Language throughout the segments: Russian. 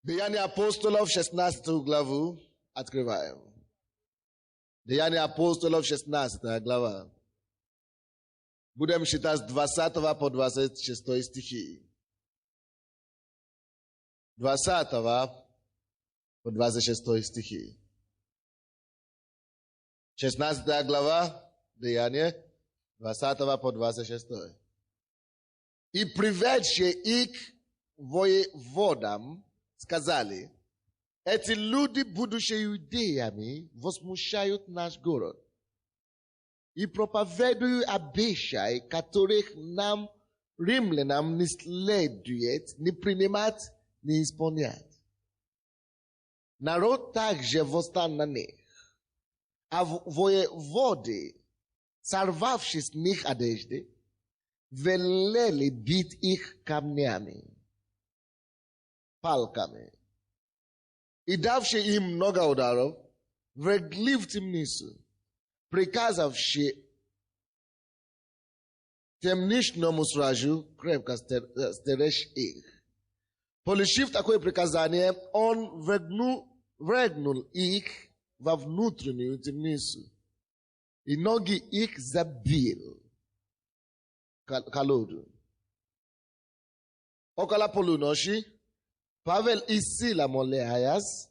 Деяния апостолов, 16 главу открываем. Деяния апостолов, 16 глава. Будем читать с 20 по 26 стихи. 20 по 26 стихи. 16 глава, Деяния, 20 по 26. И приведшие их воеводам сказали: эти люди, будучи иудеями, возмущают наш город и проповедуют обещай, которых нам, римлянам, не следует ни принимать, ни исполнять. Народ также восстал на них, а воеводы, сорвавши с них одежды, велели бить их камнями, палками. И давши им много ударов, ввергли в темницу, приказавши темничному стражу крепко стеречь их. Получив такое приказание, он врегнул их во внутреннюю темницу, и ноги их забил колоду. Около полуночи Павел и Сила, молясь,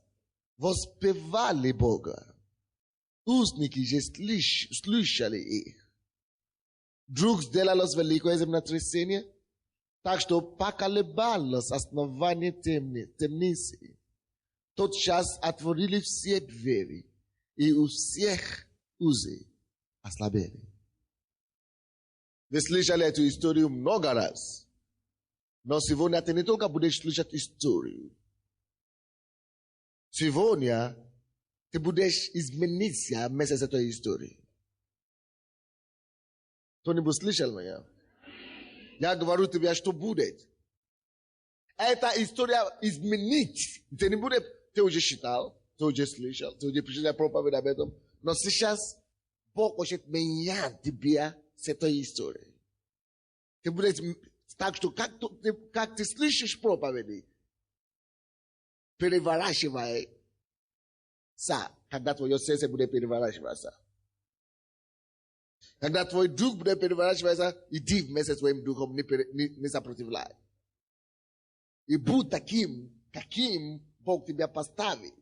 воспевали Бога. Узники же слышали их. Вдруг сделалось великое землетрясение, так что поколебалось основание темницы. Тотчас отворили все двери, и у всех узы ослабели. Вы слышали эту историю много раз. Но сегодня ты не только будешь слышать историю. Сегодня ты будешь измениться вместе с этой историей. Кто-нибудь слышал меня? Я говорю тебе, что будет. Эта история изменить. Ты не будешь, ты уже читал, ты уже слышал, ты уже прочитал проповедь об этом. Но сейчас Бог хочет менять тебя с этой историей. Ты будешь... Так что, как ты слышишь проповеди, переворачивайся, когда твое сердце будет переворачиваться. Когда твой дух будет переворачиваться, иди вместе с твоим духом, не сопротивляй. И будь таким, каким Бог тебя поставит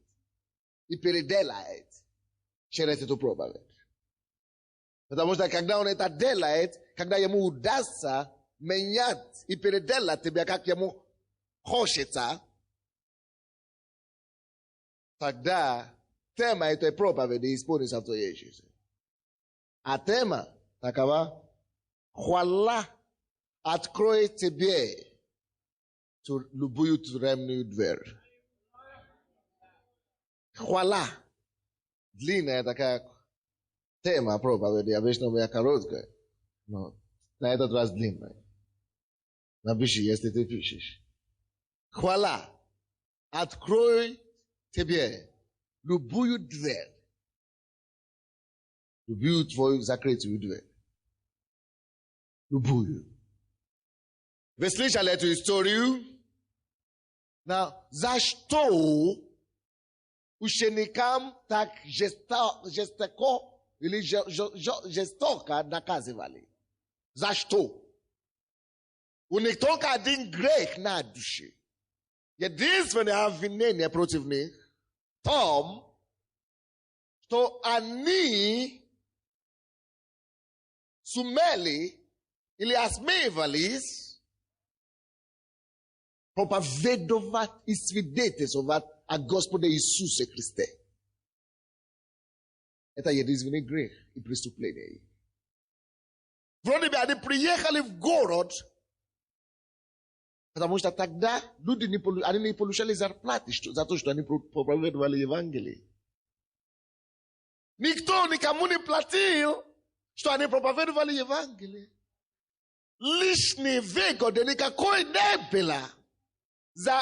и переделает через эту проповедь. Потому что когда Он это делает, когда ему удастся менять и переделать тебя, как ему хочется, тогда тема этой проповеди исполнится в твоей жизни. А тема такова: хвала откроет тебе любую тюремную дверь. Хвала. Длинная такая тема проповеди, обычно у меня короткая, но на этот раз длинная. Напиши, если ты пишешь. Хвала открой тебе любую дверь. Любую твою закрытую дверь. Любую. Вы слышали эту историю? За что ученикам так жестоко или жестоко наказывали? За что? У них только один грех на душе. Единственное обвинение против них в том, что они сумели или осмеивались проповедовать и свидетельствовать о Господе Иисусе Христе. Это единственный грех и преступление. Вроде бы они приехали в город, потому что тогда люди они не получали зарплаты за то, что они проповедовали Евангелие. Никто никому не платил, что они проповедовали Евангелие. Лишней выгоды никакой не было за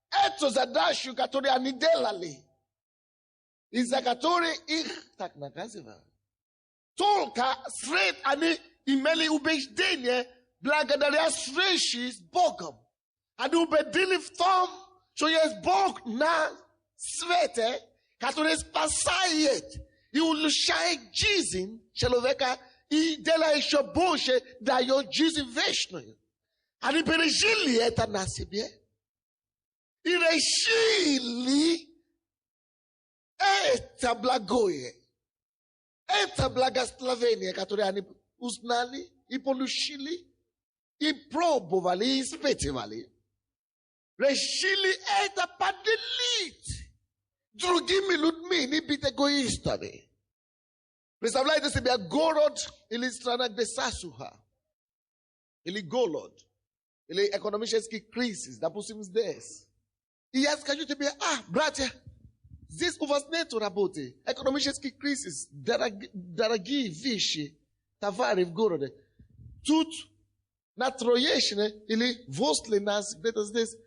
эту задачу, которую они делали, из-за которой их так наказывали. Только сред они имели убеждение благодаря встрече с Богом. Они убедили в том, Що є Бог на світі, який спасає і улучшає жизнь чоловіка і делає ще більше, дає жизнь вечную. Они пережили это на себе и решили это благое, это благословение, которое они узнали и получили, и пробовали, и испытывали. Решили это поделить другими людьми, не быть эгоистами. Представляете себе город или страна, где засуха, или голод, или экономический кризис, допустим, здесь. И я скажу тебе, братья, здесь у вас нет работы, экономический кризис, дорогие вещи, товары в городе. Тут на Троещине или возле нас, где-то здесь,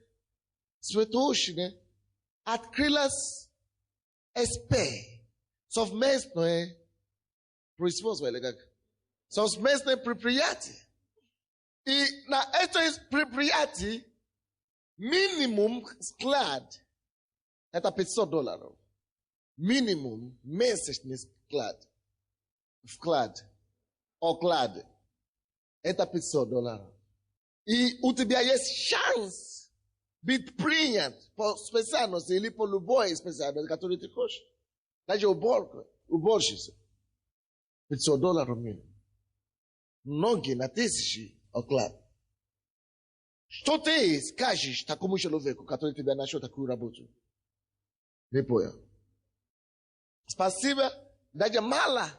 в Святошине, открылось СП, совместное производство, или как? Совместное предприятие. И на это предприятие минимум склад это $500. Минимум месячный вклад, оклад, это $500. И у тебя есть шанс быть принят по специальности или по любой специальности, которую ты хочешь. Даже уборщица. $500 минимум. Многие на тысячи оклад. Что ты скажешь такому человеку, который тебя нашел такую работу? Не понял. Спасибо, даже мало.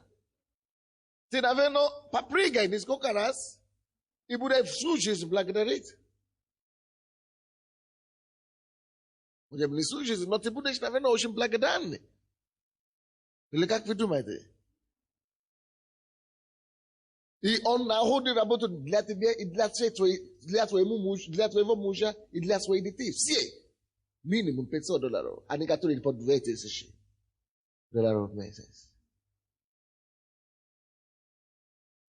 Ты, наверное, попрыгай несколько раз и будешь всю жизнь благодарить. Может, не всю жизнь, но ты будешь, наверное, очень благодарный. Или как вы думаете? И он находит работу для тебя и для твоего мужа и для своих детей. Все. Минимум $500. А некоторые по $2000 в месяц.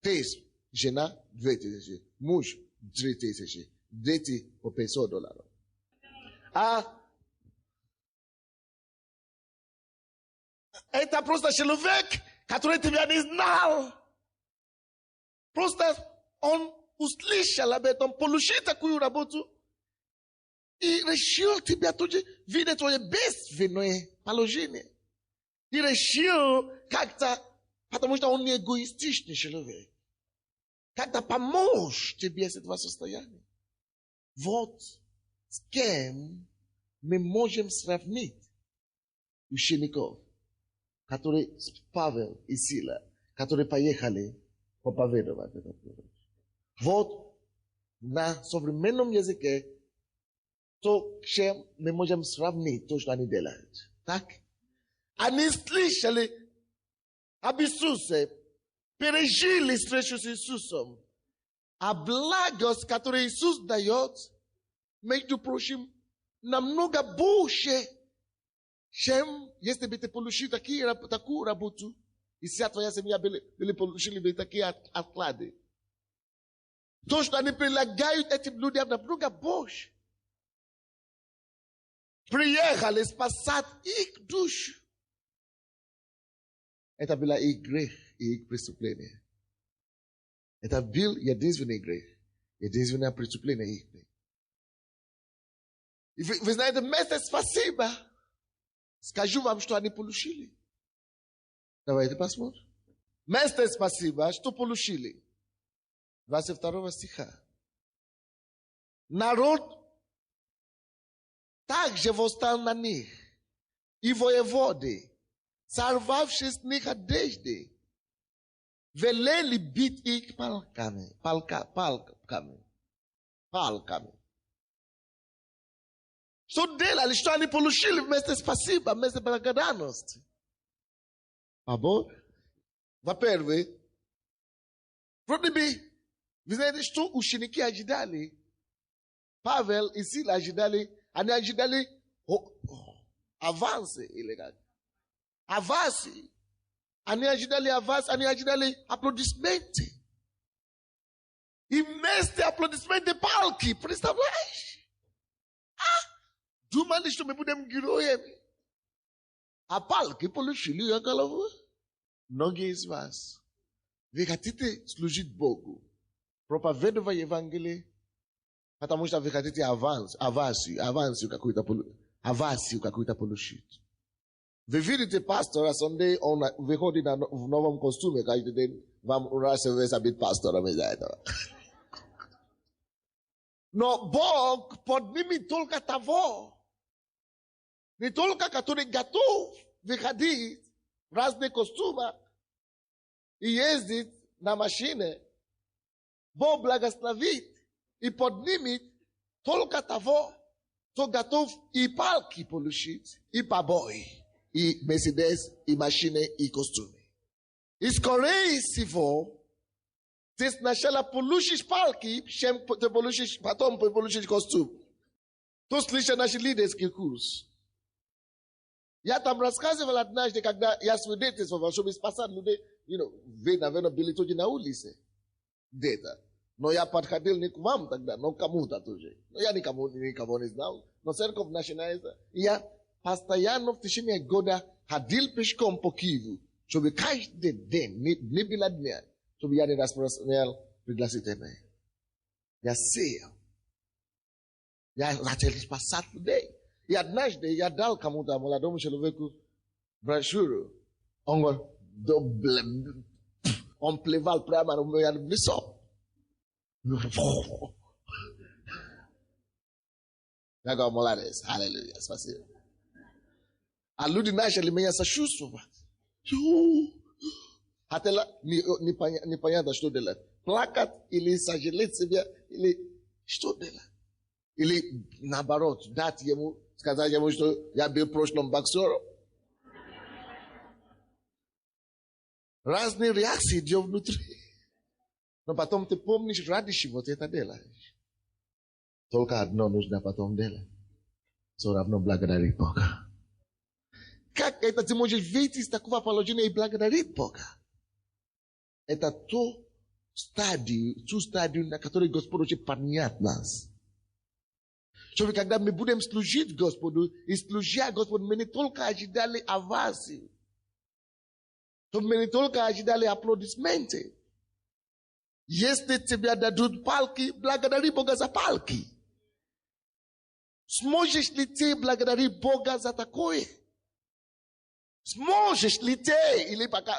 Ты, жена, $2000. Муж, $3000. Дети по $500. Это просто человек, который тебя не знал. Просто он услышал об этом, получил такую работу и решил тебя тут видеть твое бедственное положение. И решил как-то, потому что он не эгоистичный человек, как-то помочь тебе с этого состояния. Вот с кем мы можем сравнить учеников, которые Павел и Сила, которые поехали проповедовать этот город. Вот на современном языке то, чем мы можем сравнить то, что они делают. Так? Они слышали об Иисусе, пережили встречу с Иисусом. А благость, которую Иисус дает, между прочим, намного больше, чем если бы ты получил такую работу, и вся твоя семья были получили бы такие отклады. То, что они предлагают этим людям, намного больше. Приехали спасать их душу. Это было их грех и их преступление. Это был единственный грех, единственное преступление их. И вы знаете, вместо спасибо, скажу вам, что они получили. Давайте посмотрим. Вместо спасибо, что получили? 22 стиха. Народ также восстал на них, и воеводы, сорвавши с них одежды, велели бить их палками. Что делали, что они получили вместо спасибо, вместо благодарности? Во-первых, вроде бы, вы знаете, что ученики ожидали? Павел и Сила ожидали, они ожидали авансы или как? Авансы. Они ожидали авансы, они ожидали аплодисменты. И вместо аплодисменты палки, представляешь? Juma listo me budem giroye. Apal ki polushili yakalavu. Nogi isvas. Vekatite slujit bogu. Propa vedova evangeli. Hata musta vekatite avasi ukakuita polushit. Veviri pastor a Sunday on vehodi na novom costume ka ite vam urase vesa bit pastor a mezaita. No bog pod nimi tolka tavo. Ni tolka katore gato vekadi razne kostuma. I jezdit na mashine. Bo blagas na vit. I pod nimi tolka tavo. To gatov I palki polushit. I paboy. I Mercedes, I machine, I costume. Is correisivo. Tes nascela polușiș palki, shem te polușiș patom pe polușiș costum. Tos licha naši líderes que curs. Ja tam raskaze velat naš de когда ja svidete so vašo bis pasad lude, vena bilito de na ulice. Deta. No ja padkadil ni kuvam тогда, no kamuta tuje. No ja ni kamonis now. No cerkov nacionalista. Ja Постоянно в течение года ходил пешком по Киеву, чтобы каждый день, не было дня, чтобы я не распространял пригласительные. Я сеял. Я начал спасать людей. И однажды я дал кому-то молодому человеку брошюру. Он плевал прямо на меня в лицо. Я говорю, молодец, аллилуйя, спасибо. А люди начали меня сочувствовать. Хотела непонятно, что делать. Плакать или сожалеть себя, или что делать. Или наоборот, дать ему, сказать ему, что я был в прошлом боксером. Разные реакции идет внутри. Но потом ты помнишь, ради чего ты это делаешь. Только одно нужно потом делать. Все равно благодарить Бога. Как это ты можешь выйти из такого положения и благодарить Бога? Это ту стадию, на которой Господь хочет поднять нас. Чтобы когда мы будем служить Господу, и служа Господу, мы не только ожидали овации, чтобы мы не только ожидали аплодисменты. Если тебе дадут палки, благодари Бога за палки. Сможешь ли ты благодарить Бога за такое? Сможешь ли ты, или пока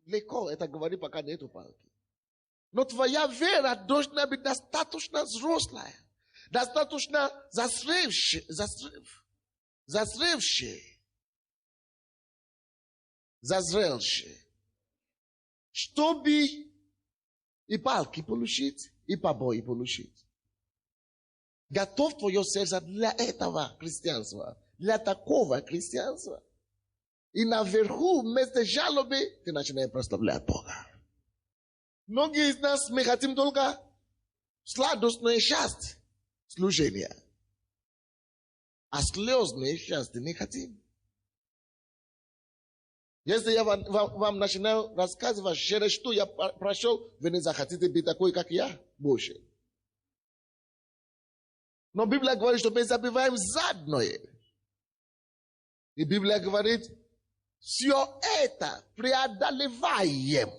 легко, это говорит, пока нету палки. Но твоя вера должна быть достаточно взрослая, достаточно зазревшая, чтобы и палки получить, и побои получить. Готов твое сердце для этого христианства, для такого христианства. И наверху, вместо жалобы, ты начинаешь прославлять Бога. Многие из нас, мы хотим только сладостное счастье, служения. А слезное счастье не хотим. Если я вам начинаю рассказывать, через что я прошел, вы не захотите быть такой, как я, больше. Но Библия говорит, что мы забиваем задное. И Библия говорит, все это преодолеваем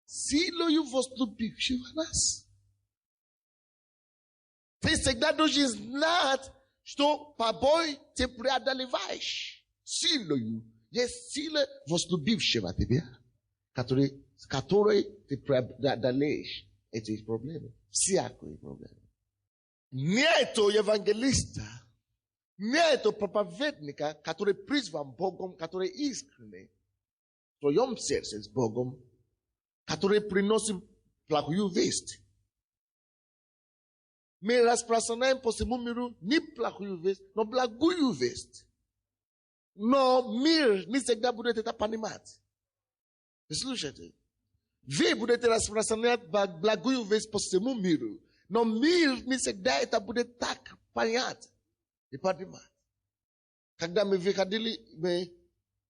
силою возлюбившего нас. Ты всегда должен знать, что побой ты преодолеваешь силою. Есть сила возлюбившего тебя, которой ты преодолеешь эти проблемы. Всякие проблемы. Нету евангелиста, нету проповедника, который призван Богом, который искренний в своем сердце с Богом, который приносит плохую весть. Мы распространяем по всему миру не плохую весть, но благую весть. Но мир не всегда будет это понимать. Слушайте, вы будете распространять благую весть по всему миру, но мир не всегда это будет так понять и понимать. Когда мы выходили,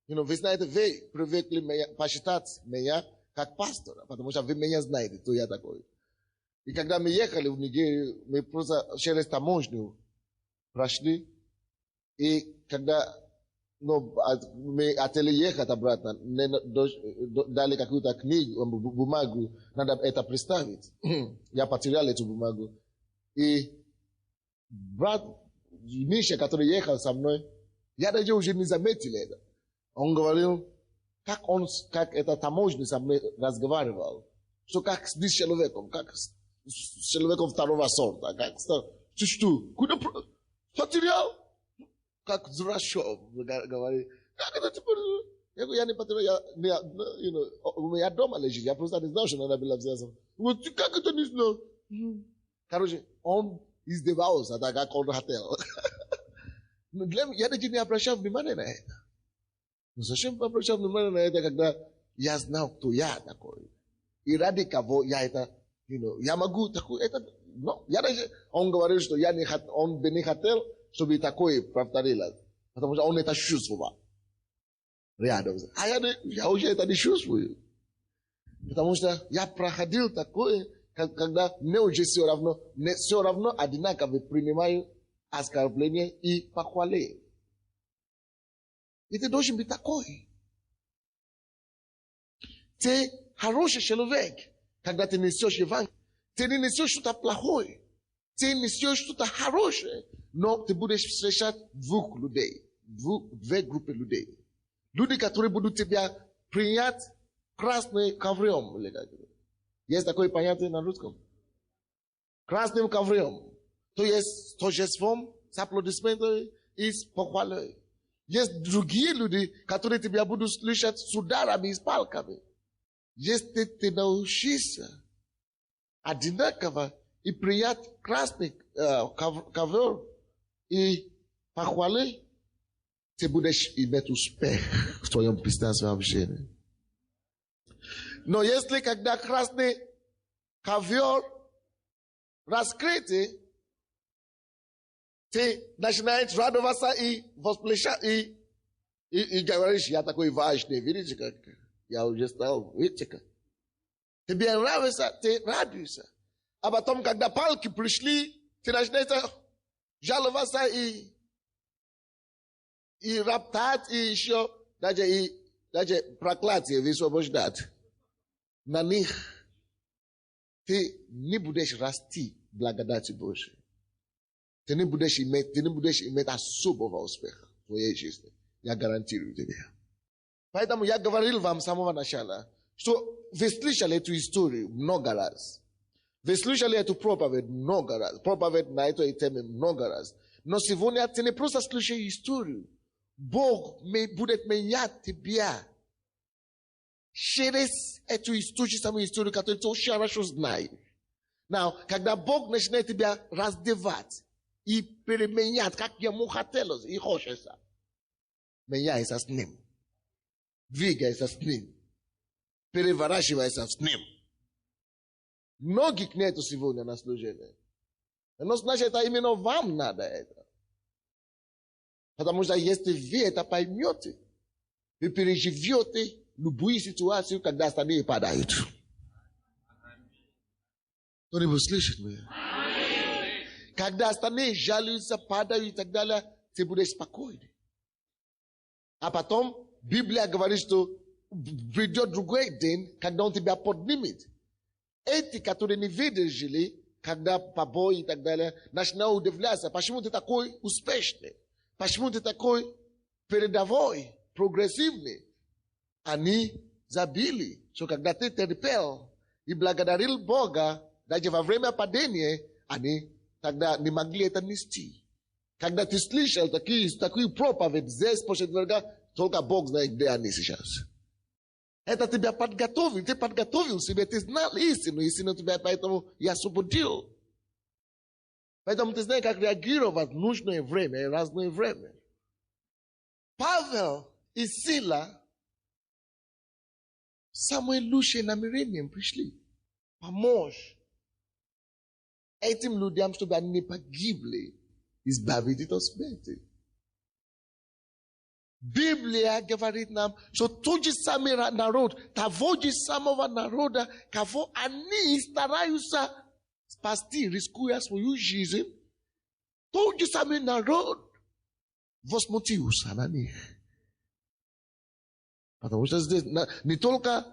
вы знаете, вы привыкли посчитать меня как пастора, потому что вы меня знаете, кто я такой. И когда мы ехали в Нигерию, мы просто через таможню прошли, и когда мы отели ехать обратно, дали какую-то книгу, бумагу, надо это представить. Я потерял эту бумагу. И брат Миша, который ехал со мной, я даже уже не заметил это. Он говорил, как этот таможенник со мной разговаривал, что как с человеком, как с человеком второго сорта, как что, куда потерял? Как дурачок, говорит. Как это теперь? Я говорю, я не потерял, у меня дома лежит, я просто не знал, что надо было взять. Вот как это не знал? Короче, он издевался, так как он хотел. Я даже не обращал внимания на это. Но зачем обращал внимание на это, когда я знал, кто я такой? И ради кого я это, я могу такой, это, я даже, он говорил, что он бы не хотел, чтобы такое повторилось. Потому что он это чувствовал. Рядом. А я уже это не чувствую. Потому что я проходил такое, когда мне уже все равно одинаково принимаю оскорбление и похвалы. И ты должен быть такой. Ты хороший человек, когда ты несешь Евангелие. Ты не несешь что-то плохое. Ты несешь что-то хорошее. Но ты будешь встречать двух людей. Две группы людей. Люди, которые будут тебя принять красным ковром. Есть такое понятие на русском? Красным ковром. То есть с торжеством, с аплодисментами и с похвалой. Есть другие люди, которые тебя будут слышать с ударами и с палками. Если ты научишься одинаково и принять красный ковер и похвалы, ты будешь иметь успех в твоем христианском общении. Но если когда красный ковер раскрытый, ты начинаешь радоваться и восплещать, и говоришь, я такой важный, видите как? Я уже стал, видите как? Тебе нравится, ты радуешься. А потом, когда палки пришли, ты начинаешь жаловаться и роптать, и еще даже проклятие высвобождать. На них ты не будешь расти благодати Божией. Ты не будешь иметь особого успеха в твоей жизни. Я гарантирую тебе. Поэтому я говорил вам с самого начала, что вы слышали эту историю много раз. Вы слышали эту проповедь много раз. Проповедь на эту тему много раз. Но сегодня ты не просто слушаешь историю. Бог будет менять тебя через эту историю, самую историю, которую ты очень хорошо знаешь. Когда Бог начинает тебя раздевать и переменять, как ему хотелось и хочется, меняйся с ним. Двигайся с ним. Переворачивайся с ним. Многих нету сегодня на служении. Но значит, это именно вам надо это. Потому что если вы это поймете, вы переживете любую ситуацию, когда остальные падают. Кто-нибудь слышит меня? Когда остальные жалуются, падают и так далее, ты будешь спокойный. А потом Библия говорит, что придет другой день, когда он тебя поднимет. Эти, которые не выдержали, когда побои и так далее, начинают удивляться, почему ты такой успешный, почему ты такой передовой, прогрессивный. Они забили, что когда ты терпел и благодарил Бога, даже во время падения, они тогда не могли это нести. Когда ты слышал такую проповедь здесь, по четвергам, только Бог знает, где они сейчас. Это тебя подготовил, ты подготовил себя, ты знал истину, истину тебя поэтому и освободил. Поэтому ты знаешь, как реагировать в нужное время и разное время. Павел и Сила самые лучшие намерения пришли. Помочь этим людям, чтобы они не погибли, избавить их от смерти. Библия говорит нам, что тот же самый народ, того же самого народа, кого они стараются спасти, рискуя свою жизнь, Told you something narod. Возмутился на них. Потому что здесь не только,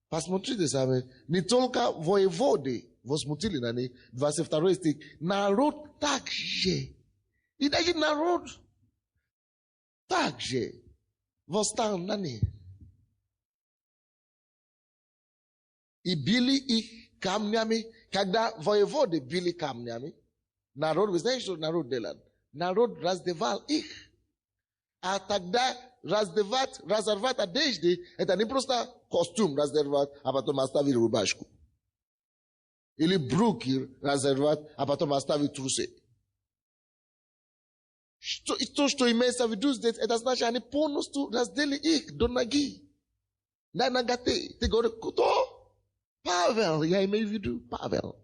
посмотрите сами, не только воеводы возмутили на них, 22 стих, народ также. И даже народ также восстал на них. И били их камнями. Когда воеводы били камнями, народ, вы знаете, что народ делал? Народ раздевал их. А тогда разорвать одежды, это не просто костюм разорвать, а потом оставить рубашку. Или брюки разорвать, а потом оставить трусы. То, что имеется в виду здесь, это значит, они полностью раздели их до ноги. На ноготы. Ты говоришь, кто? Павел, я имею в виду Павел.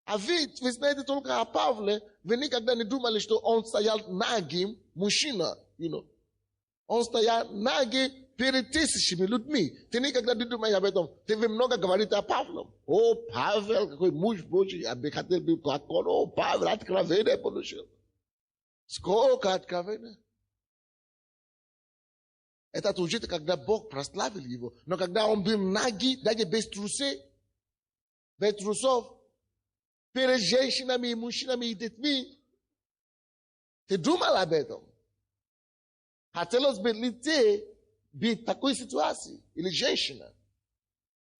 А ведь, вы знаете только о Павле, вы никогда не думали, что он стоял нагим, мужчина, Он стоял нагим перед тысячами людьми. Ты никогда не думаешь об этом. Ты много говоришь о Павле. О, Павел, какой муж Божий, я бы хотел быть как он. О, Павел, откровение получил. Сколько откровения. Это уже когда Бог прославил его. Но когда он был нагий, даже без трусов, перед женщинами и мужчинами и детьми, ты думал об этом. Хотелось бы ли ты быть в такой ситуации? Или женщина?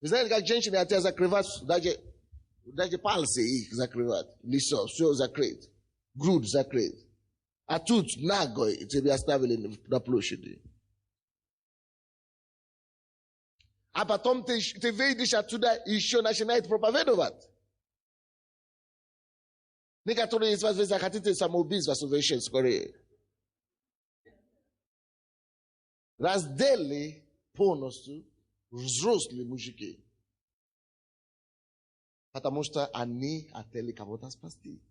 Вы знаете, как женщины хотят закрывать, даже пальцы их закрывать, лицо, все закрыть, грудь закрыть. А тут ногой тебя оставили на площади. А потом ты выйдешь оттуда и еще начинаешь проповедовать. Некоторые из вас, вы захотите самоубийство совершить скорее. Раздели полностью взрослые мужики. Потому что они хотели кого-то спасти.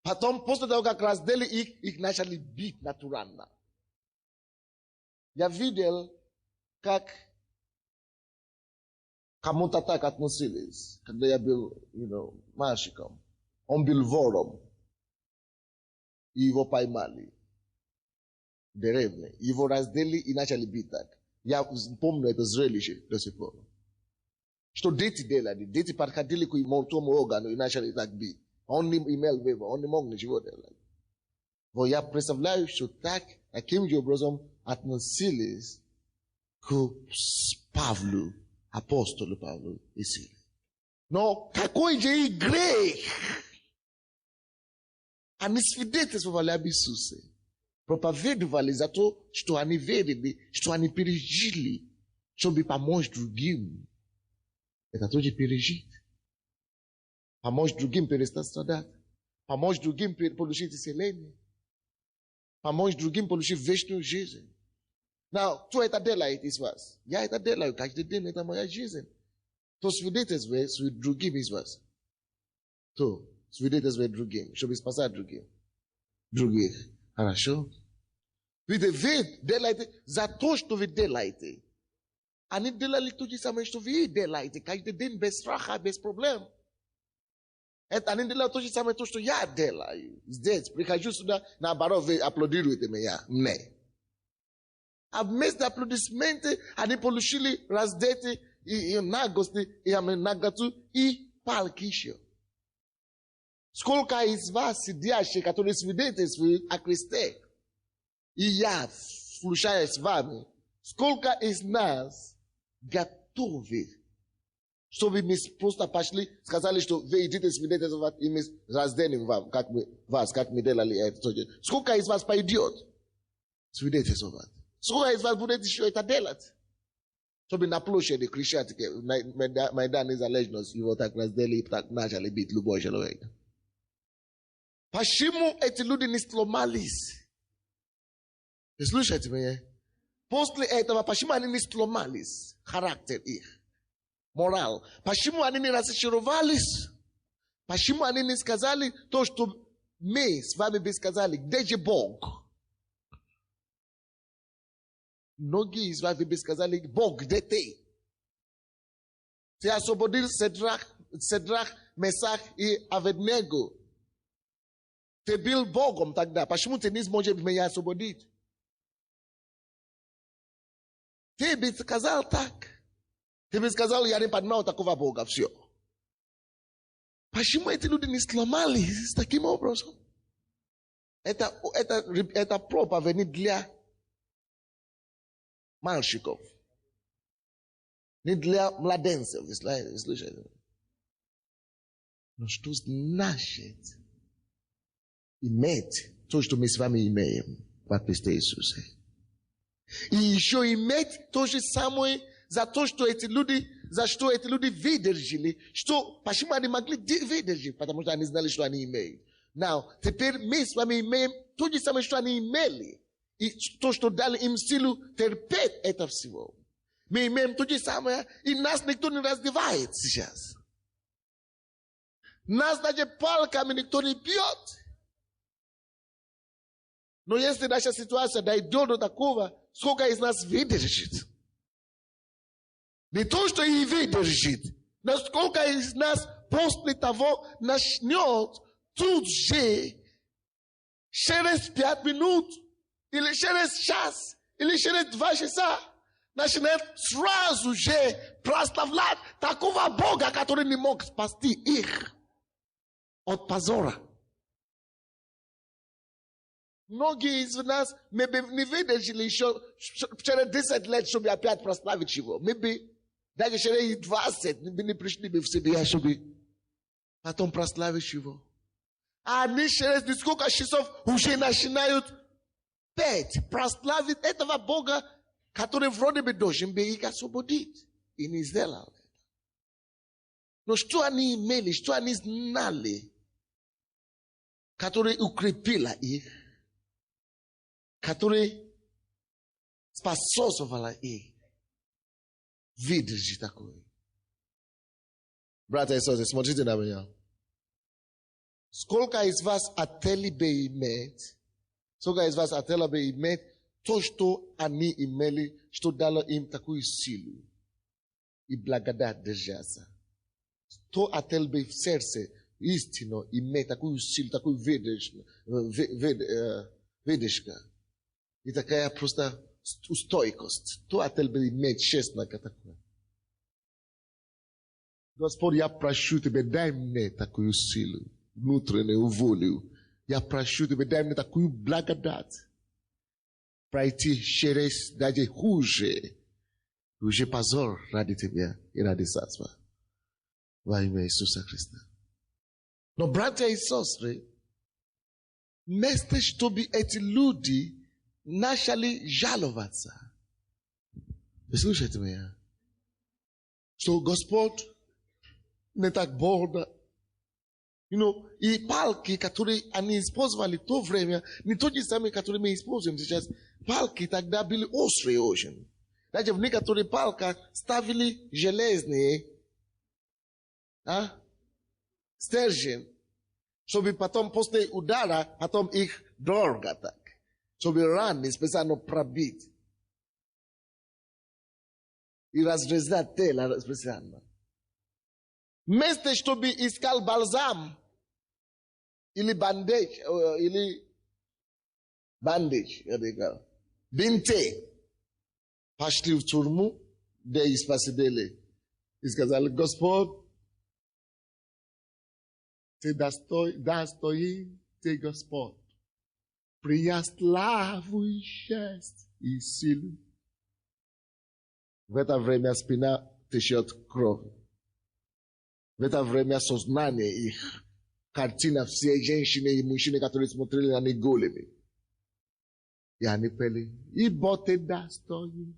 Потом, после того, как раздели их начали бить натурально. Я видел, как кому-то так относились, когда я был, мальчиком. Он был вором. И его поймали. В деревне. Его раздели и начали бить так. Я помню это зрелище до сих пор. Что дети делали? Дети подходили к мертвому органу и начали так бить. Он не имел выбора, он не мог ничего делать. Но я представляю, что так, каким же образом относились к Павлу, апостолу Павлу и Силе. Но какой же и грех! Они свидетельствовали об Иисусе. Проповедовали за то, что они верили, что они пережили, чтобы помочь другим. Это тоже пережить. Помочь другим перестать страдать. Помочь другим получить исцеление. Помочь другим получить вечную жизнь. Кто это делает из вас? Я это делаю каждый день, это моя жизнь. То свидетельствует другим из вас. То свидетельствует другим, чтобы спасать других. Хорошо? Ведь вы делаете за то, что вы делаете. Они делали то же самое, что вы делаете. Каждый день без страха, без проблем. Это они делали то же самое, то, что я делаю. Здесь, прихожу сюда, наоборот, вы аплодируете меня. Не. А вместо аплодисменты, они получили раздеты и нагости, и наготу, и палки еще. Сколько из вас сидящих, которые свидетельствуют о Христе, и я, включая с вами, сколько из нас готовы, чтобы мы просто пошли, сказали, что вы идите свидетельствовать, и мы разденем вам, как мы делали это. Сколько из вас пойдет свидетельствовать? Сколько из вас будет еще это делать? Чтобы на площади кричать, Майдан незалежность, его так раздели, так начали бить любой человек. Почему эти люди не сломались? Слушайте меня. После этого, почему они не сломались? Характер их. Морал. Почему они не разочаровались? Почему они не сказали то, что мы с вами бы сказали? Где же Бог? Многие из вас бы сказали, Бог, где ты? Ты освободил Седрах, Месах и Аведnego. Ты был Богом тогда. Почему ты не сможешь меня освободить? Ты бы сказал так. Ты бы сказал, я не понимал такого Бога. Все. Почему эти люди не сломались таким образом? Это проповедь для мальчиков. Не для младенцев. Слышите? Но что значит иметь то, что мы с вами имеем во Христе Иисусе? И еще иметь то же самое за то, что эти люди выдержали, что почему они могли выдержать, потому что они знали, что они имеют. Now, теперь мы с вами имеем то же самое, что они имели, и то, что дали им силу терпеть это всего. Мы имеем то же самое, и нас никто не раздевает сейчас. Нас даже палками никто не бьет. Но если наша ситуация дойдет до такого, сколько из нас выдержит? Не то, что и выдержит, но сколько из нас после того начнет тут же, через 5 минут, или через час, или через 2 часа, начинает сразу же прославлять такого Бога, который не мог спасти их от позора. Многие из нас, мы бы не выдержали еще через 10 лет, чтобы опять прославить его. Мы бы даже через 20 мы бы не пришли бы в себя, чтобы потом прославить его. А они через несколько часов уже начинают петь, прославить этого Бога, который вроде бы должен бы их освободить. И не сделал это. Но что они имели, что они знали, который укрепила их, который способствовала их выдержать такое. Братья и сестры, смотрите на меня. Сколько из вас хотели бы иметь, то, что они имели, что дало им такую силу и благодать держаться. Кто хотел бы в сердце истинно иметь такую силу, такую выдержку. И такая просто стойкость. Кто хотел бы иметь честно такое? Господь, я прошу Тебя, дай мне такую силу, внутреннюю волю. Я прошу Тебя, дай мне такую благодать. Пройти через даже хуже позор ради Тебя и ради Царства. Во имя Иисуса Христа. Но, братья и сестры, вместо чтобы эти люди начали жаловаться. Вы слушаете меня? Что Господь не так больно. И палки, которые они использовали в то время, не то же самое, которые мы используем сейчас. Палки тогда были острые очень. Даже в некоторых палках ставили железные стержень, чтобы потом после удара, потом их дорого так. Чтобы раны специально пробить. И разрезать тело специально. Вместо чтобы искал бальзам или бандаж, бинты, пошли в тюрьму, да и спасибели. И сказали, Господь, Ты достоин, Ты Господь. Прия славу и честь и силу. В это время спина течет кровь. В это время сознание их, картина всей женщины и мужчины, которые смотрели на них голыми. И они пели, ибо Ты достоин.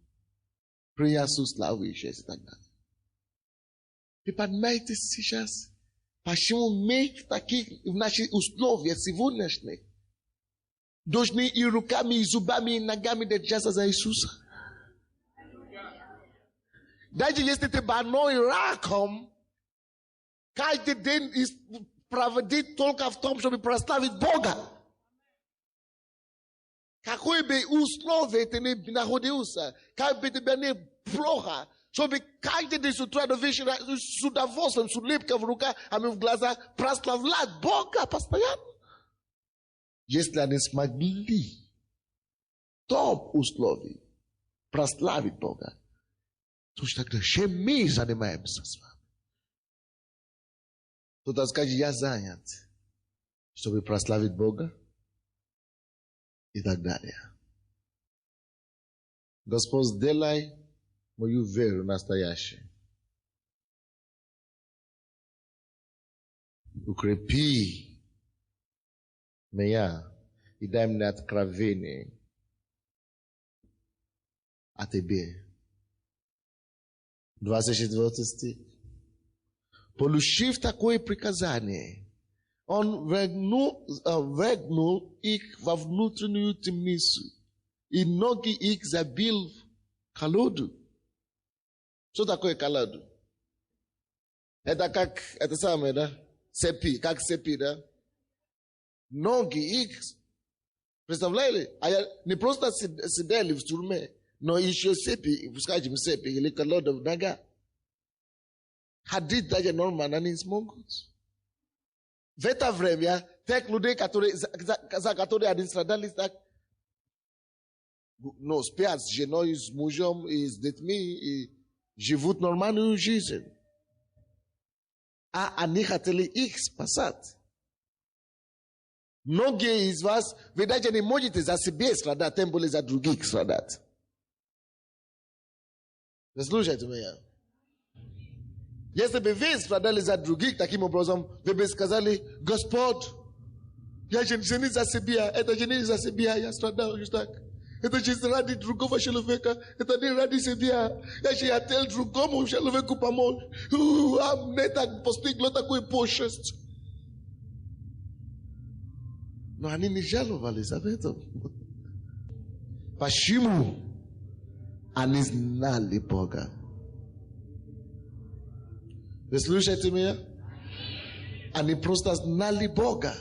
Прия славу и честь и так далее. И понимаете сейчас, почему мы в наших условиях сегодняшних должны и руками, и зубами, и ногами держаться за Иисуса. Даже если ты больной раком, каждый день проводить только в том, чтобы прославить Бога. Какое бы условие ты ни находился, как бы тебе не плохо, So by każdy des utrar dowiesz sudawosem, sudlipka w rukach, a my w glazach praslawlać Boga постоянно. Если они смогли в том условии прославить Бога, то тогда чем мы занимаемся с вами? Кто-то скажет, я занят, чтобы прославить Бога и так далее. Господь, сделай мою веру настоящей. Укрепи меня и дай мне откровение о Тебе. 24 стих. Получив такое приказание, он вергнул их во внутреннюю темницу, и ноги их забил в колоду. Что такое колоду? Это как, это самое, да? Цепи, как цепи, да? Ноги их, представляете? Не просто сидели в тюрьме, но еще цепи, скажем, цепи или колода в нога. Ходить даже нормально не смогут. В это время тех людей, за которые они страдали, так, ну, спят с женой, с мужем и с детьми, и живут нормальную жизнь. А они хотели их спасать. Многие из вас, вы даже не можете за себя страдать, тем более за других страдать. Слушайте меня. Если бы вы страдали за других таким образом, вы бы сказали, Господь, я же не за себя, это же не за себя, я страдал just так. Это же ради другого человека, это не ради себя. Я же хотел другому человеку помочь. А мне так постигло такое почесть. Но они не жаловались об этом. Почему? Они знали Бога. Вы слушаете меня? Они просто знали Бога.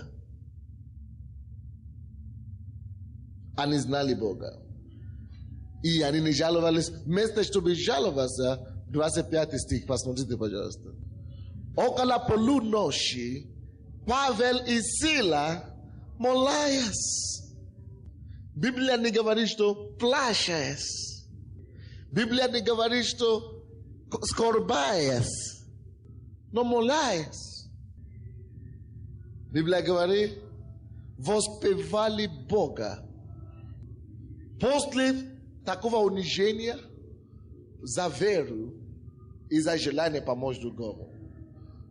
Они знали Бога. И они не жаловались. Вместо чтобы жаловаться, 25 стих, посмотрите, пожалуйста. Около полуночи Павел и Сила молились. Библия не говорит, что плачешь. Библия не говорит, что скорбаешь. Но молились. Библия говорит, воспевали Бога. После такого унижения за веру и за желание помочь другому.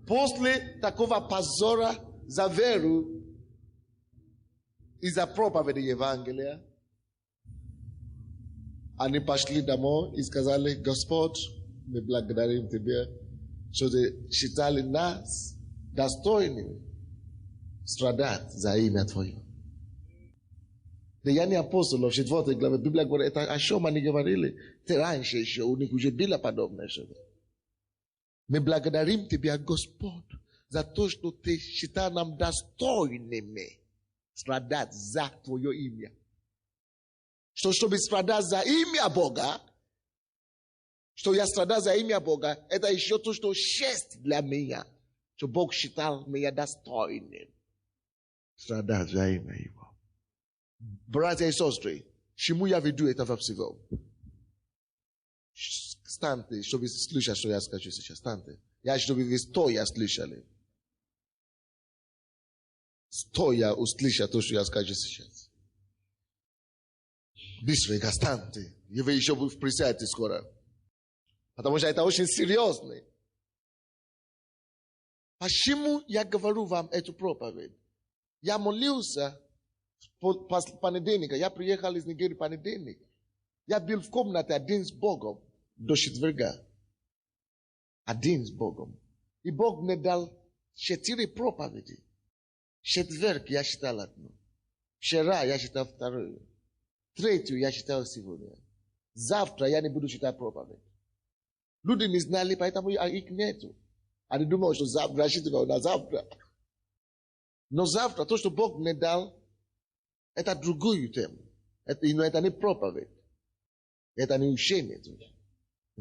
После такого позора за веру и за проповедь Евангелия, они пошли домой и сказали, Господь, мы благодарим Тебя, что Ты считали нас достойными страдать за имя Твое. Деяния апостолов, 4 главе, Библия говорит, это о чем они говорили. Ты раньше еще, у них уже было подобное. Мы благодарим Тебя, Господь, за то, что Ты считал нам достойными страдать за Твое имя. Что, чтобы страдать за имя Бога, что я страдаю за имя Бога, это еще то, что честь для меня, что Бог считал меня достойным страдать за имя Его. Братья и сестры, чему я веду этого всего? Станьте, чтобы слышать, что я скажу сейчас. Станьте. Я, чтобы вы стоя слышали. Стоя услышать то, что я скажу сейчас. Быстренько станьте. И вы еще присядете скоро. Потому что это очень серьезно. Почему я говорю вам эту проповедь? Я молился понедельника. Я приехал из Нигерии понедельник. Я был в комнате один с Богом до четверга. Один с Богом. И Бог мне дал 4 проповеди. Четверг я читал одну. Вчера я читал вторую. Третью я читал сегодня. Завтра я не буду читать проповедь. Люди не знали, поэтому их нету. Они думают, что завтра я читаю на завтра. Но завтра, то, что Бог мне дал, это другую тему. Это не проповедь. Это не учение.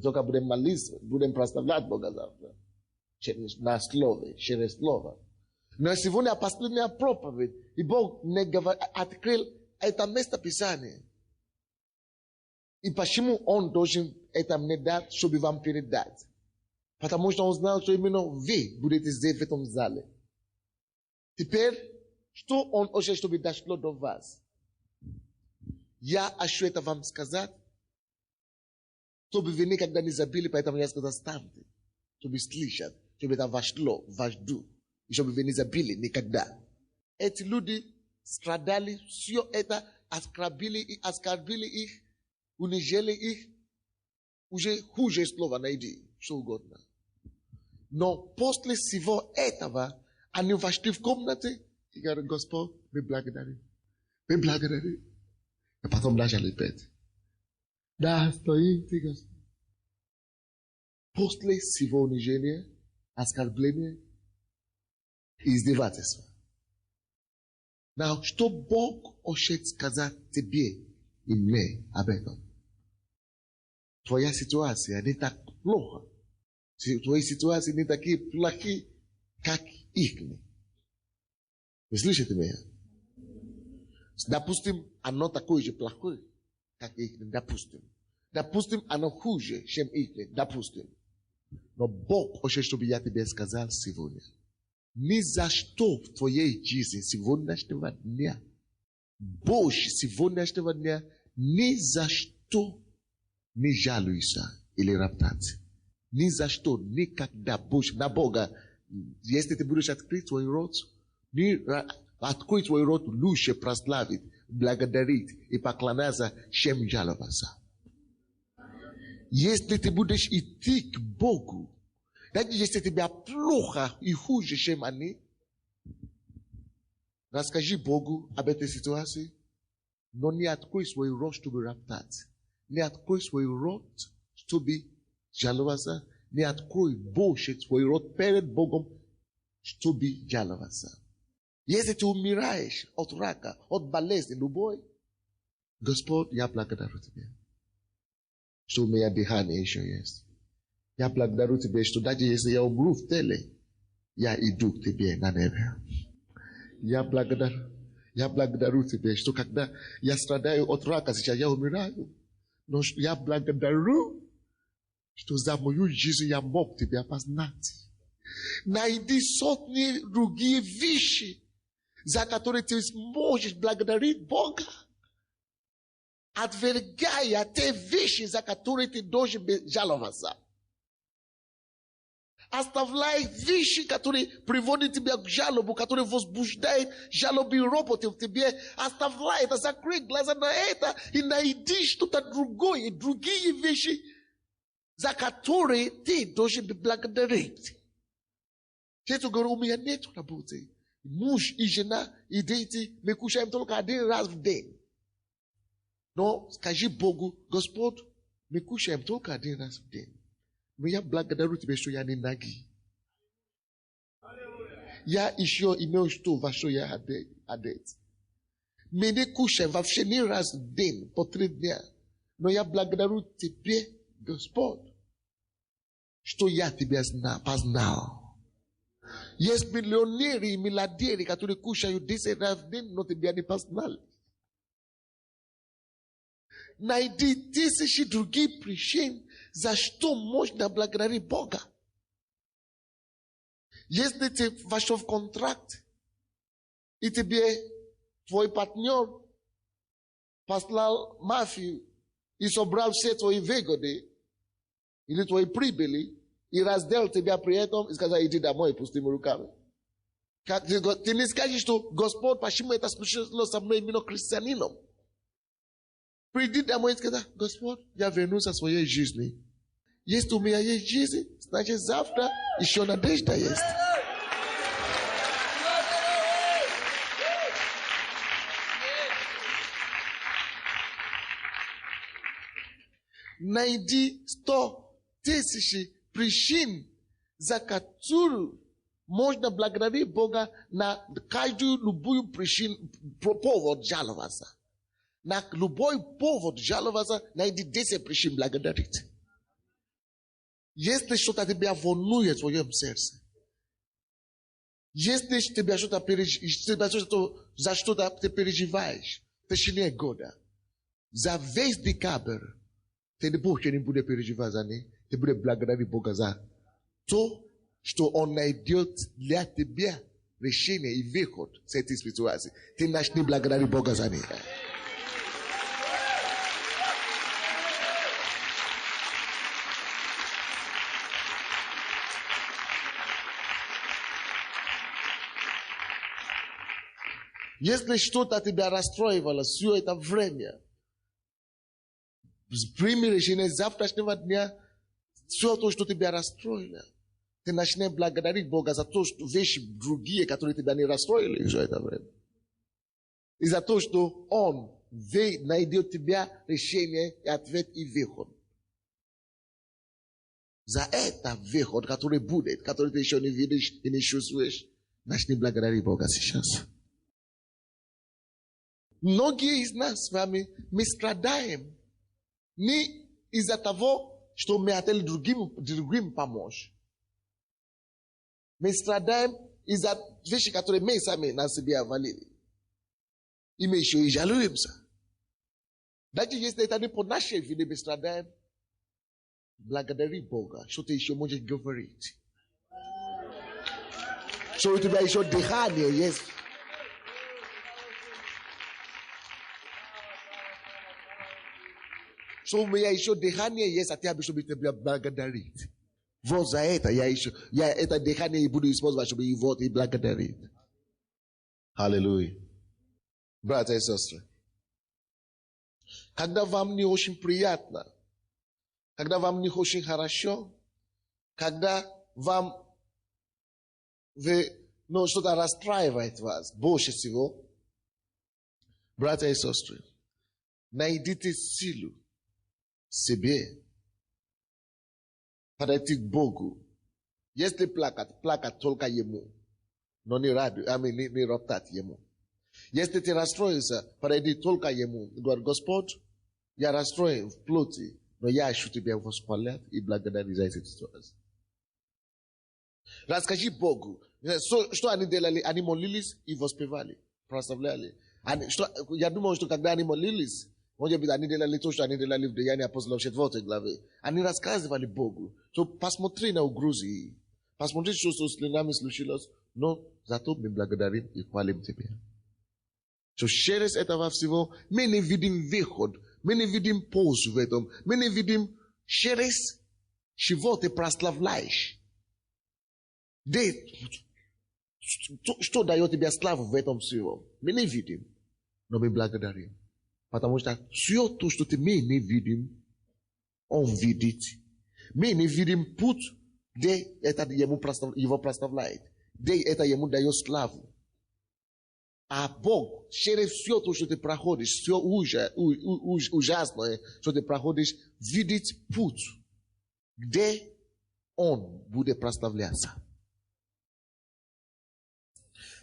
Tylko budem maliz, budem prastavlat Boga zawsze. Na через слово. Но сегодня последняя проповедь, и Бог мне открыл это место Писания. И почему Он должен это мне дать, чтобы вам передать? Потому что Он знал, что именно вы будете здесь в этом зале. Теперь, что Он хочет, чтобы дошло до вас? Я хочу это вам сказать, чтобы вы никогда не забыли, поэтому я сказал, станьте, чтобы слышать, чтобы это вошло в ваш дух, и чтобы вы не забыли никогда. Эти люди страдали, все это оскорбили их, унижали их, уже хуже слова найди, что угодно. Но после всего этого, они вошли в комнаты и говорят, Господь, мы благодарим. Мы благодарим. А потом начали петь. Да, стоите, Господь. После всего унижения, оскорбления и издевательства. Но что Бог хочет сказать тебе и мне об этом? Твоя ситуация не так плохо. Твои ситуации не такие плохие, как их. Вы слышите меня? Допустим, оно такое же плохое, как их. Допустим, оно хуже, чем их. Допустим. Но Бог хочет, чтобы я тебе сказал сегодня. Ни за что в твоей жизни сегодняшнего дня, больше сегодняшнего дня, ни за что не жалуйся или роптать. Ни за что, никогда больше на Бога. Если ты будешь открыть твой рот, открой твой рот лучше прославить, благодарить и поклоняться, чем жаловаться. Если ты будешь идти к Богу, даже если тебе плохо и хуже, чем они, расскажи Богу об этой ситуации, но не открой свой рот, чтобы роптать. Не открой свой рот, чтобы жаловаться. Не открой больше свой рот перед Богом, чтобы жаловаться. Если ты умираешь от рака, от болезни любой, Господь, я благодарю Тебя, что у меня дыхание еще есть. Я благодарю Тебя, что даже если я умру в теле, я иду к Тебе на небе. Я благодарю Тебя, что когда я страдаю от рака, сейчас я умираю. Но я благодарю, что за мою жизнь я мог Тебя познать. Найди сотни другие вещи, за которые ты сможешь благодарить Бога, отвергая те вещи, за которые ты должен жаловаться. Оставляй вещи, которые приводят тебя к жалобу, которые возбуждают жалобы и ропоты в тебе. Оставляй это, закрой глаза на это и найди что-то другое, другие вещи, за которые ты должен благодарить. Честно говоря, у меня нет работы. Муж и жена, и дети, мы кушаем только один раз в день. Но скажи Богу, Господь, мы кушаем только один раз в день. Но я благодарю Тебя, что я не наги. Я еще имею что, во что я одет. Мы не кушаем вообще ни раз в день, по 3 дня. Но я благодарю Тебе, Господь, что я Тебя познал. Есть миллионеры и миллиардеры, которые кушают 10 раз в день, но Тебя не познали. Найди тысячи других причин, за что можно благодарить Бога. Если ты вошел в контракт, и тебе твой партнер послал мафию и собрал все твои выгоды или твои прибыли, и раздел тебя при этом, и сказал, иди домой, пустыми руками. Ты не скажешь, что Господь, почему это случилось со мной именно христианином? Приди домой и сказать, Господь, я вернусь о своей жизни. Если у меня есть жизнь, значит завтра еще надежда есть. Найди 100 тысяч причин, за которые можно благодарить Бога на каждую любую причину, повод жаловаться. На любой повод жаловаться, найди 10 причин благодарить. Jesteś što tebe avonuje tvojom srce. Jesteś tebe što zašto da te pereživaješ. Te še nije goda. Za vez de kaber, te ne Bog ne bude pereživa za ne, te bude blagodati Boga za to što on najdio для тебя решение и выход с этой ситуации. Ты начни благодарить Бога за не. Если что-то тебя расстроивало все это время, прими решение завтрашнего дня, все то, что тебя расстроило, ты начни благодарить Бога за то, что вещи другие, которые тебя не расстроили все это время. И за то, что Он найдет тебя решение и ответ и выход. За это выход, который будет, который ты еще не видишь и не чувствуешь, начни благодарить Бога сейчас. Многие из нас с вами, мы страдаем не из-за того, что мы хотели другим помочь. Мы страдаем из-за вещей, которые мы сами на себе овалили. И мы еще и жалуемся. Даже если это не по нашей вине мы страдаем, благодари Бога, что ты еще можешь говорить. Что у тебя еще дыхание есть. Что у меня еще дыхание есть, а ты чтобы тебя благодарить. Вот за это я это дыхание и буду использовать, чтобы его и благодарить. Аллилуйя. Братья и сестры, когда вам не очень приятно, когда вам не очень хорошо, когда вам что-то расстраивает вас больше всего, братья и сестры, найдите силу себе подойти к Богу. Если плакать только Ему, но не роптать Ему. Если ты расстроился, подойди только Ему. Говори: Господь, я расстроен в плоти, но я хочу Тебя восхвалять и благодарить за эту ситуацию. Расскажи Богу, что они делали. Они молились и воспевали, прославляли. Я думаю, что когда они молились, может быть, они делали то, что они делали в Деяниях апостолов 4 главе. Они рассказывали Богу. То посмотри на угрозы. Посмотри, что с нами случилось. Но зато мы благодарим и хвалим Тебя. Что через этого всего мы не видим выход. Мы не видим пользу в этом. Мы не видим через чего ты прославляешь. Что дает тебе славу в этом всего? Мы не видим. Но мы благодарим. Потому что все то, что мы не видим, Он видит. Мы не видим путь, где это Его прославляет. Где это Ему дает славу. А Бог, через все то, что ты проходишь, все ужасное, что ты проходишь, видит путь, где Он будет прославляться.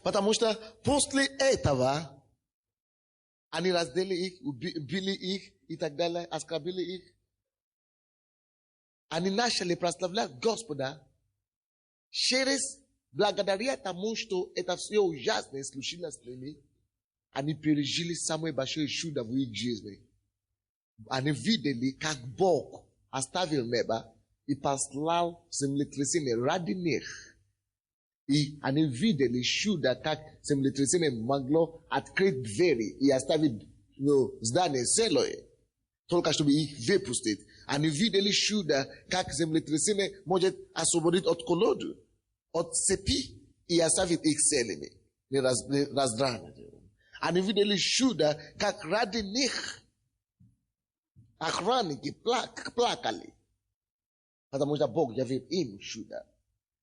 Потому что после этого они раздели их, убили их и так далее, оскорбили их. Они начали прославлять Господа через благодаря тому, что это все ужасное случилось с ними. Они пережили самое большое чудо в их жизни. Они видели, как Бог оставил небо и послал землетрясение ради них. И они видели чудо, как землетрясение могло открыть двери и оставить здание целое, только чтобы их выпустить. Они видели чудо, как землетрясение может освободить от колоды, от цепи и оставить их целыми, раздранными. Они видели чудо, как ради них охранники плакали, потому что Бог явил им чудо.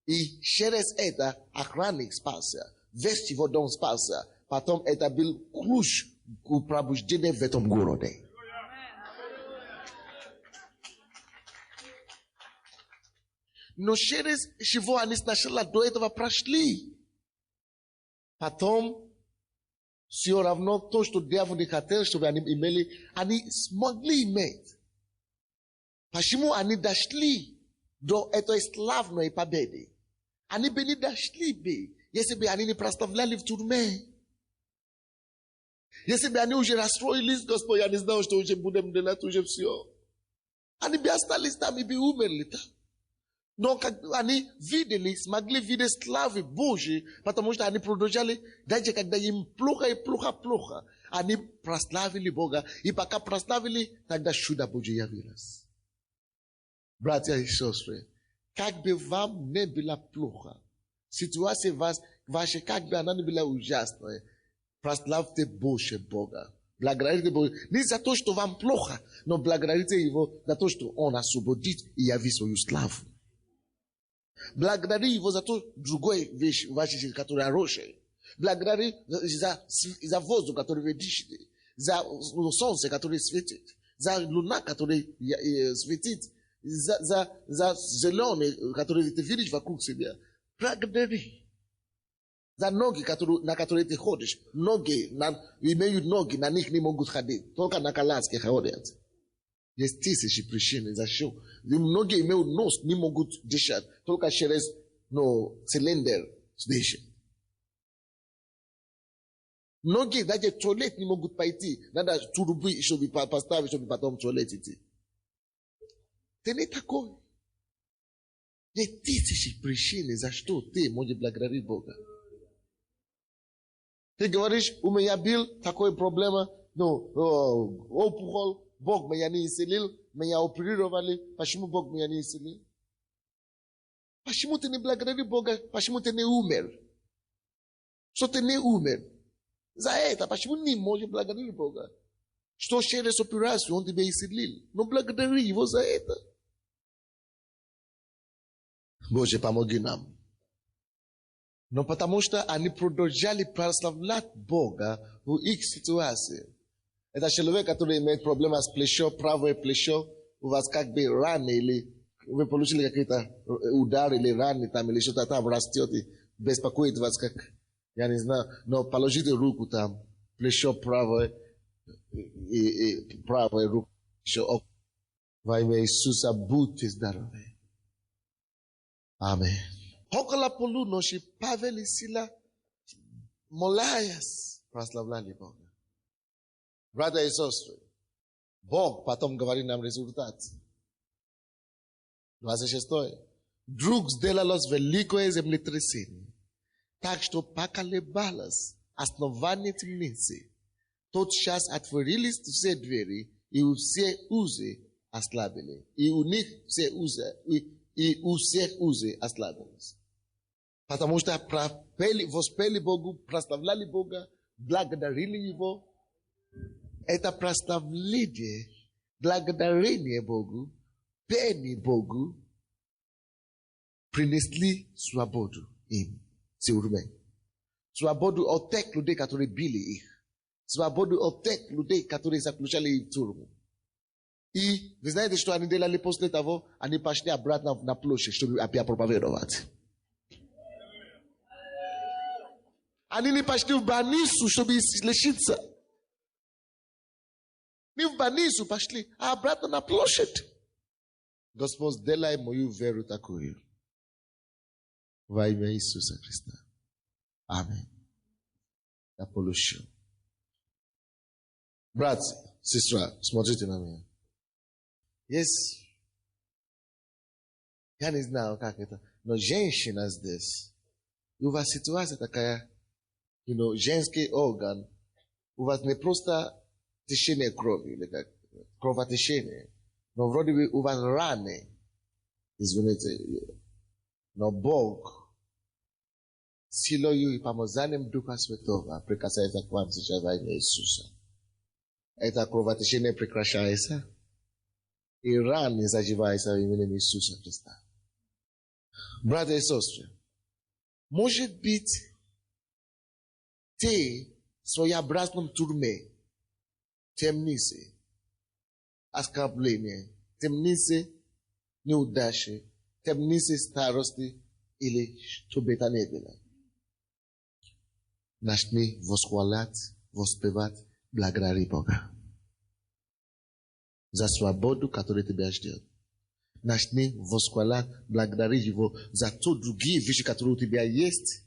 И через это охранник спасся, весь его дом спасся. Потом это был ключ к пробуждению в этом городе. Но через чего они сначала до этого прошли. Потом все равно то, что дьявол не хотел, чтобы они имели, они смогли иметь. Почему они дошли Do eto esclav no ipabede. Ani beni da shlibe. Yesebe ani ni prastavla liv turme. Yesebe ani uje rastroi list gospel yanis na ushto uje budem de la tuje psio. Ani bi asta lista mi bi umer lita. Donc ani videli smagli vide slavi boje потому что ani продолжали даже когда им плохо и плохо ani прославили Бога и пока прославили тогда чудо Божье явилось. Братья и сестры, как бы вам не было плохо, ситуация ваша как бы она не была ужасная, прославьте больше Бога. Благодарите Бога не за то, что вам плохо, но благодарите Его за то, что Он освободит и явит свою славу. Благодари Его за то, другой вещь вашей, которая хорошая. Благодари за воздух, который вы дышите, за солнце, которое светит, за луна, которая светит, за зеленый, который ты видишь вокруг себя. Благодари. За ноги, на которые ты ходишь. Ноги, имеют ноги, на них не могут ходить. Только на коляске ходят. Есть тысячи причин, за что. Многие имеют нос, не могут дышать. Только через цилиндр дышат. Многие даже в туалет не могут пойти. Надо трубы, чтобы поставить, чтобы потом в туалет идти. Ты не такой. Есть тысячи причин, за что ты можешь благодарить Бога. Ты говоришь, у меня был такой проблема, опухоль. Бог меня не исцелил, меня оперировали. Почему Бог меня не исцелил? Почему ты не благодаришь Бога? Почему ты не умер? Что ты не умер? За это, почему не можешь благодарить Бога? Что через операцию Он тебя исцелил? Но благодари Его за это. Боже, помоги нам. Но потому что они продолжали прославлять Бога в их ситуации. Это человек, который имеет проблемы с плечом, правое плечо, у вас как бы раны, или вы получили какие-то удары или раны там, или что-то там растет и беспокоит вас, как, я не знаю, но положите руку там, плечо правое, и правая рука, еще во имя Иисуса будьте здоровы. Аминь. Около полуночи Павел и Сила, молясь, прославляли Бога. Братья и сестры, Бог потом говорит нам результат. 26. Вдруг сделалось великое землетрясение, так что поколебалось основание темницы. Тотчас отворились все двери, и у всех узы ослабили. И у них все узы, и у всех узы ослабились. Потому что воспели Богу, прославляли Бога, благодарили Его. Это прославление, благодарение Богу, пение Богу принесли свободу им, тюрьме. Свободу от тех людей, которые били их. Свободу от тех людей, которые заключали их в тюрьму. И вы знаете, что они делали после того? Они пошли обратно на площадь, чтобы опять проповедовать. Они не пошли в больницу, чтобы лечиться. Не в больницу пошли, а обратно на площадь. Господь, сделай мою веру такую. Во имя Иисуса Христа. Аминь. Я получу. Брат, сестра, смотрите на меня. Есть, я не знаю, как это, но женщина здесь. И у вас ситуация такая, женский орган, у вас не просто течение крови, или как кровотечение, но вроде бы у вас раны, извините, но Бог силою и помазанием Духа Святого прикасается к вам сейчас во имя Иисуса. Это кровотечение прекращается, и раны заживаются во имя Иисуса Христа. Братья и сестры, может быть, ты в своеобразном тюрьме, темнице, оскорбления, темнице неудачи, темнице старости или что бы то ни было. Начни восхвалять, воспевать, благодарить Бога за свободу, которая тебя ждет. Nashni voskwalat благодари Его за то другие вещи, которые у тебя есть,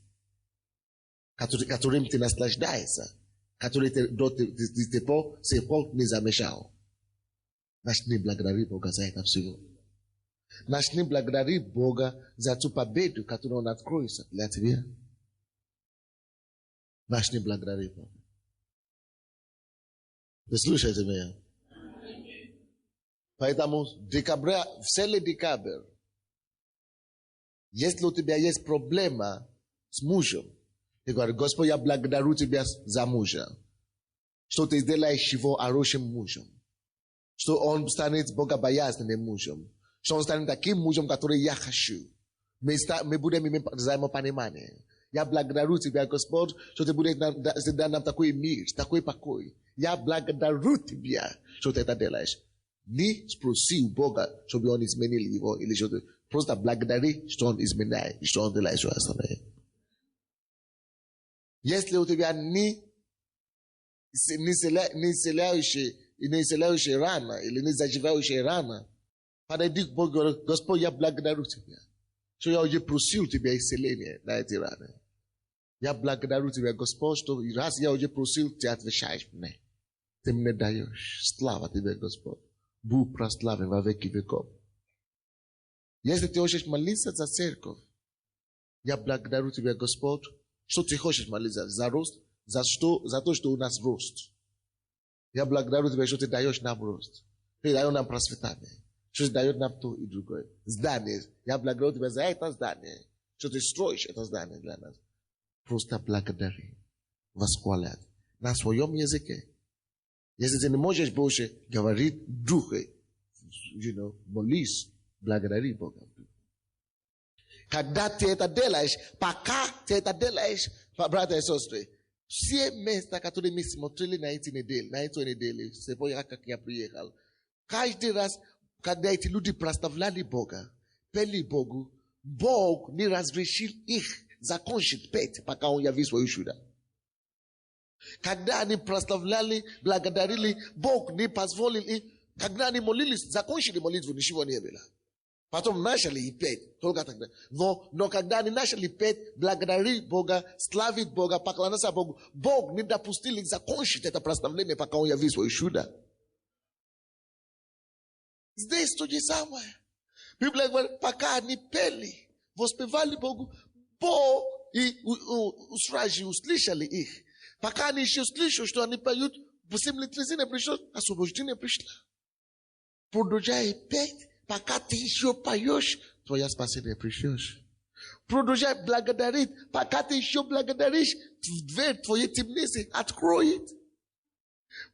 которым ты наслаждаешься, которые ты не замешал. Начни благодарить Бога за это все. Начни благодарить Бога за ту победу, которую Он откроется для тебя. Начни благодарить Бога. Вы слушаете меня? Поэтому в целый декабрь, если у тебя есть проблема с мужем, ты говоришь: Господь, я благодарю Тебя за мужа, что Ты сделаешь его хорошим мужем, что он станет богобоязненным мужем, что он станет таким мужем, который я хочу. Мы будем иметь взаимопонимание. Я благодарю Тебя, Господь, что Ты будешь дать нам такой мир, такой покой. Я благодарю Тебя, что Ты это делаешь. Не спроси у Бога, чтобы Он изменил его, или что ты просто благодари, что Он изменяет, и что Он делает все остальное. Если у тебя не исцеляющая рана, или не заживающая рана, подойди к Богу и говори: Господь, я благодарю Тебя, что я уже просил Тебя исцеление на эти раны. Я благодарю Тебя, Господь, что раз я уже просил, Ты отвечаешь мне. Ты мне даешь. Слава Тебе, Господь. Будь прославлен во веки веков. Если ты хочешь молиться за церковь, я благодарю Тебя, Господь, что Ты хочешь молиться за рост, за то, что у нас рост. Я благодарю Тебя, что Ты даешь нам рост. Ты даешь нам процветание. Что Ты даешь нам то и другое. Здание. Я благодарю Тебя за это здание. Что Ты строишь это здание для нас. Просто благодари. Восхвалять. На своем языке. Если ты не можешь больше говорить в духе, молись, благодари Бога. Когда ты это делаешь, пока ты это делаешь, братья и сестры, все места, которые мы смотрели на эти недели, сегодня, как я приехал, каждый раз, когда эти люди прославляли Бога, пели Богу, Бог не разрешил их закончить петь, пока Он явил свою чудо. Когда они прославляли, благодарили, Бог не позволил им. Когда они молились, закончили молитву, ничего не было. Потом начали петь, только тогда. Но когда они начали петь, благодарить Бога, славить Бога, поклоняться Богу, Бог не допустил их закончить это прославление, пока Он явил свое чудо. Здесь то же самое. Библия говорит, пока они пели, воспевали Богу, Бог и стражи услышали их. Пока они еще слышат, что они поют, землетрясение пришло, освобождение пришло. Продолжай петь, пока ты еще поешь, твое спасение пришло. Продолжай благодарить, пока ты еще благодаришь, дверь твоей темницы откроет.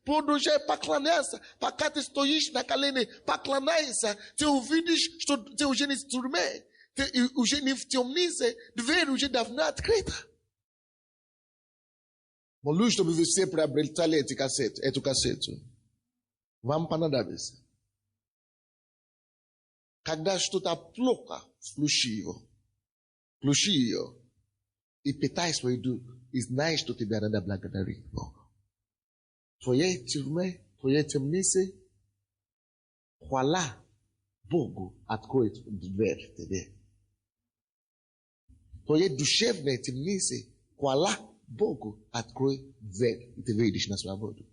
Продолжай поклоняться, пока ты стоишь на колени, поклоняйся, ты увидишь, что ты уже не в тюрьме, ты уже не в темнице, дверь уже давно открыта. Молюсь, чтобы вы все приобретали эту кассету. Вам понадобится. Когда что-то плохо, включи ее. И питай свой дух. И знай, что тебе надо благодарить Бога. В твоей тюрьме, в твоей темнице, хвала Богу откроет дверь тебе. В твоей душевной темнице, хвала Богу открой дверь, и ты выйдешь на свободу.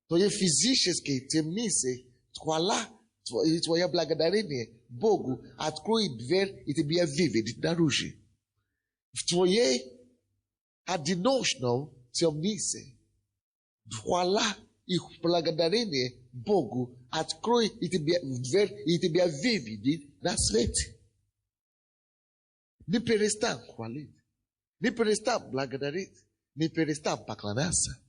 Твоей физической темнице, хвала, твое благодарение Богу открой дверь, и тебе выведет наружу. В твоей одиночном темнице, хвала и благодарение Богу открой и тебе дверь, и тебя выведет на свет. Не перестань хвалить. Не перестань благодарить, не перестань поклоняться.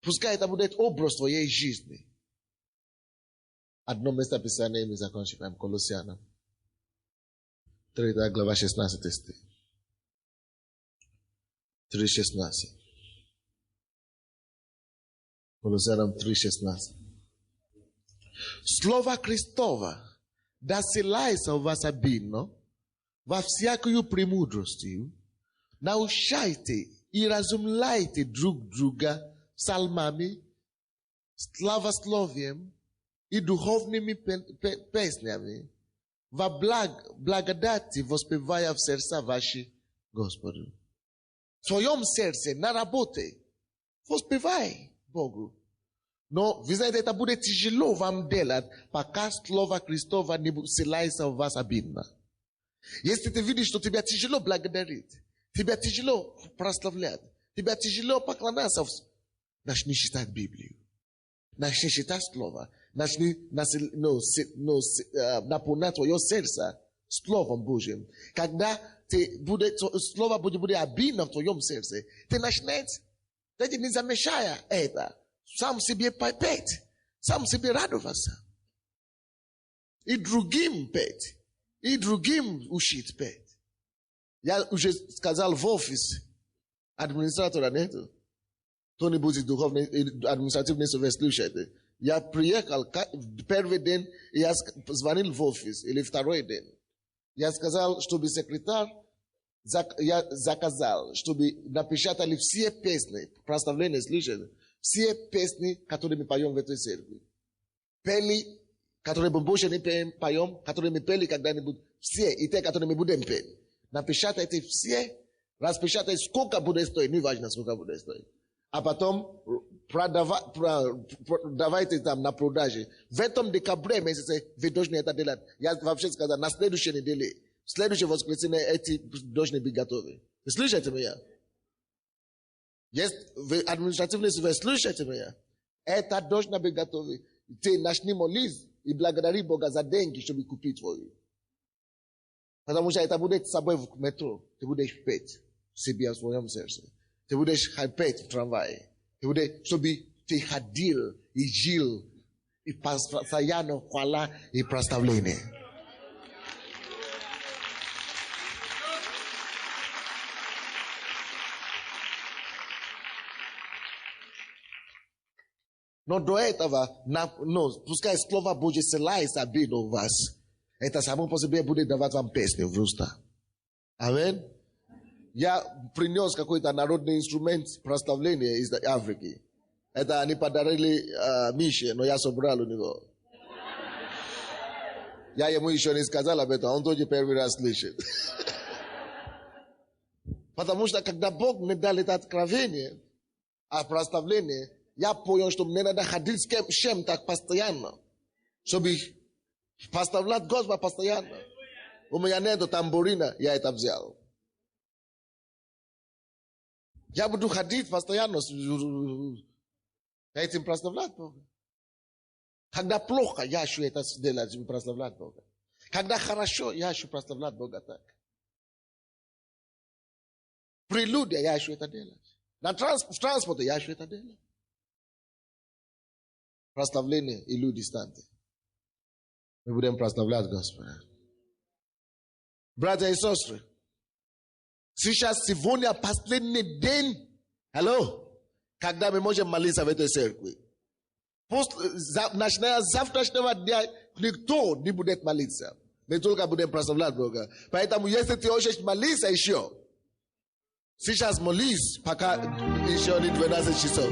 Пускай это будет образ твоей жизни. Одно место Писания мы закончим, Колоссянам. 3 глава 16 стих. 3:16. Колоссянам 3:16. Слово Христово да селается у вас обильно, во всякую премудростью, научайте и разумляйте друг друга псалмами, славословием i duchownymi pesniami, благодати воспевая в сердца ваши Господу. В своем сердце, на работе, воспевай Богу. Но, вы знаете, это будет тяжело вам делать, пока Слово Христово не вселяется в вас обильно. Если ты видишь, что тебе тяжело благодарить, тебе тяжело прославлять, тебе тяжело поклоняться, начни читать Библию. Начни читать Слово. Начни наполнять твое сердце Словом Божьим. Когда Слово будет обильно в твоем сердце, ты начнешь, ты не замечая это, сам себе петь, сам себе радоваться. И другим петь, и другим учить петь. Я уже сказал в офис администратора нету. Кто-нибудь из духовной административной не слушает. Я приехал, первый день, я звонил в офис, или второй день. Я сказал, чтобы секретарь, я заказал, чтобы напечатали все песни, прославления, слышали? Все песни, которые мы поем в этой церкви. Пели, которые мы больше не поем, которые мы пели когда-нибудь, все, и те, которые мы будем петь. Напечатайте все, распечатайте, сколько будет стоить, не важно, сколько будет стоить. А потом продавайте там на продаже. В этом декабре месяце вы должны это делать. Я вообще сказал, на следующей неделе, в следующее воскресенье эти должны быть готовы. Вы слышите меня? Есть в административной сфере, слышите меня? Это должно быть готовы. Ты начни молиться и благодари Бога за деньги, чтобы купить твои. Потому что это будет с собой в метро. Ты будешь петь себе в своем сердце. Ты будешь петь в трамвае. Ты будешь, чтобы ты ходил и жил, и постоянно хвала и прославление. Но до этого, пускай Слово Божье селается обильно у вас, это само по себе будет давать вам песни в уста. Аминь. Я принес какой-то народный инструмент прославления из Африки. Это они подарили Мише, но я собрал у него. Я ему еще не сказал об этом, он тоже первый раз слышит. Потому что когда Бог мне дал это откровение о прославлении, я понял, что мне надо ходить с чем-то постоянно, чтобы прославлять Господа постоянно. У меня нету тамбурина, я это взял. Я буду ходить постоянно, этим прославлять Бога. Когда плохо, я хочу это делать, чтобы прославлять Бога. Когда хорошо, я хочу прославлять Бога так. Прелюдия, я хочу это делать. В транспорте, я хочу это делать. Прославление и люди станьте. Мы будем прославлять Господа. Братья и сестры, сейчас сегодня последний день, когда мы можем молиться в этой церкви. Начиная с завтрашнего дня никто не будет молиться. Мы только будем прославлять Бога. Поэтому если ты хочешь молиться еще, сейчас молись, пока еще не 12 часов.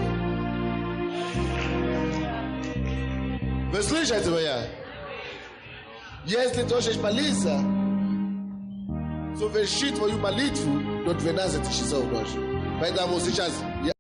Вы слышите меня? Если ты хочешь молиться, соверши твою молитву до 12 часов ночи. Поэтому сейчас